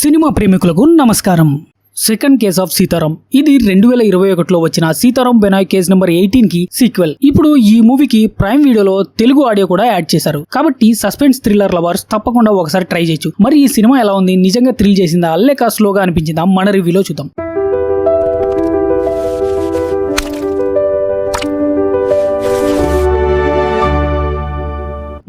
Cinema ప్రేమికులకు నమస్కారం. Second case of Sitaram ఇది 2021లో వచ్చిన సీతారాం బెనాయ్ కేస్ నెంబర్ 18 కి సీక్వెల్. ఇప్పుడు ఈ మూవీకి ప్రైమ్ వీడియోలో తెలుగు ఆడియో కూడా యాడ్ చేశారు. కాబట్టి సస్పెన్స్ థ్రిల్లర్ లవర్స్ తప్పకుండా ఒకసారి ట్రై చేయొచ్చు. మరి ఈ సినిమా ఎలా ఉంది, నిజంగా థ్రిల్ చేసిందా లేక స్లోగా అనిపించిందా, మన రివ్యూలో చూద్దాం.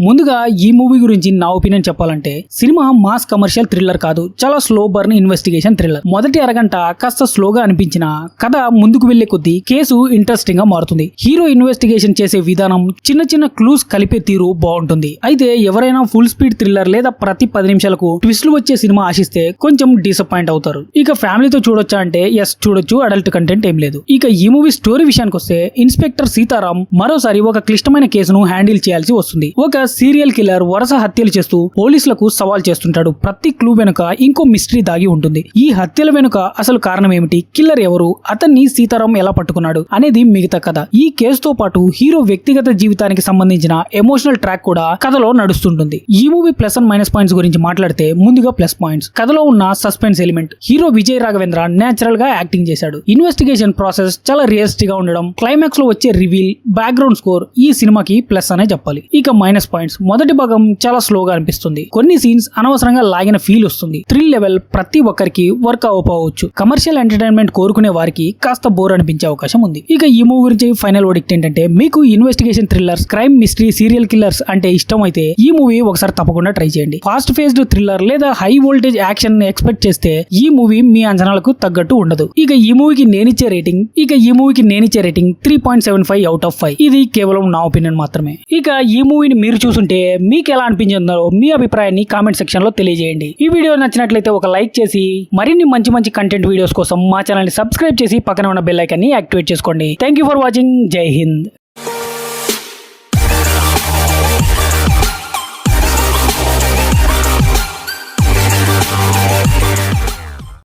ముందుగా ఈ మూవీ గురించి నా ఒపీనియన్ చెప్పాలంటే, సినిమా మాస్ కమర్షియల్ థ్రిల్లర్ కాదు, చాలా స్లో బర్న్ ఇన్వెస్టిగేషన్ థ్రిల్లర్. మొదటి అరగంట కాస్త స్లోగా అనిపించిన కథ ముందుకు వెళ్లే కొద్దీ కేసు ఇంట్రెస్టింగ్ గా మారుతుంది. హీరో ఇన్వెస్టిగేషన్ చేసే విధానం, చిన్న చిన్న క్లూస్ కలిపే తీరు బాగుంటుంది. అయితే ఎవరైనా ఫుల్ స్పీడ్ థ్రిల్లర్ లేదా ప్రతి 10 నిమిషాలకు ట్విస్ట్లు వచ్చే సినిమా ఆశిస్తే కొంచెం డిసప్పాయింట్ అవుతారు. ఇక ఫ్యామిలీతో చూడొచ్చా అంటే ఎస్ చూడొచ్చు, అడల్ట్ కంటెంట్ ఏం లేదు. ఇక ఈ మూవీ స్టోరీ విషయానికి వస్తే, ఇన్స్పెక్టర్ సీతారాం మరోసారి ఒక క్లిష్టమైన కేసును హ్యాండిల్ చేయాల్సి వస్తుంది. ఒక సీరియల్ కిల్లర్ వరుస హత్యలు చేస్తూ పోలీసులకు సవాల్ చేస్తుంటాడు. ప్రతి క్లూ వెనుక ఇంకో మిస్టరీ దాగి ఉంటుంది. ఈ హత్యల వెనుక అసలు కారణం ఏమిటి, కిల్లర్ ఎవరు, అతన్ని సీతారాం ఎలా పట్టుకున్నాడు అనేది మిగతా కథ. ఈ కేసుతో పాటు హీరో వ్యక్తిగత జీవితానికి సంబంధించిన ఎమోషనల్ ట్రాక్ కూడా కథలో నడుస్తుంటుంది. ఈ movie plus and minus points గురించి మాట్లాడితే, ముందుగా ప్లస్ పాయింట్స్. కథలో ఉన్న suspense element. Hero Vijay Raghavendra natural గా యాక్టింగ్ చేశాడు. ఇన్వెస్టిగేషన్ ప్రాసెస్ చాలా రియలిస్టిక్ గా ఉండడం, క్లైమాక్స్ లో వచ్చే రివీల్, బ్యాక్గ్రౌండ్ స్కోర్ ఈ సినిమాకి ప్లస్ అనే చెప్పాలి. ఇక మైనస్ పాయింట్స్. మొదటి భాగం చాలా స్లోగా అనిపిస్తుంది. కొన్ని సీన్స్ అనవసరంగా లాగిన ఫీల్ వస్తుంది. థ్రిల్ లెవెల్ ప్రతి ఒక్కరికి వర్క్ అవ్వకపోవచ్చు. కమర్షియల్ ఎంటర్టైన్మెంట్ కోరుకునే వారికి కాస్త బోర్ అనిపించే అవకాశం ఉంది. ఇక ఈ మూవీ గురించి ఫైనల్ వర్డిక్ట్ ఏంటంటే, మీకు investigation thrillers, crime mystery, serial killers అంటే ఇష్టం అయితే ఈ మూవీ ఒకసారి తప్పకుండా ట్రై చేయండి. ఫాస్ట్ ఫేస్డ్ థ్రిల్లర్ లేదా హై వోల్టేజ్ యాక్షన్ ఎక్స్పెక్ట్ చేస్తే ఈ మూవీ మీ అంచనాలకు తగ్గట్టు ఉండదు. ఇక ఈ మూవీకి నేనిచ్చే రేటింగ్ 3.75 అవుట్ ఆఫ్ 5. ఇది కేవలం నా ఒపీనియన్ మాత్రమే. ఇక ఈ మూవీని మీరు చూసుంటే మీకు ఎలా అనిపించిందో మీ అభిప్రాయాన్ని కామెంట్ సెక్షన్ లో తెలియజేయండి. ఈ వీడియో నచ్చినట్లయితే ఒక లైక్ చేసి, మరిన్ని మంచి కంటెంట్ వీడియోస్ కోసం మా ఛానల్ ని సబ్స్క్రైబ్ చేసి పక్కన ఉన్న బెల్ ఐకాన్ ని యాక్టివేట్ చేసుకోండి. Thank you for watching. జై హింద్.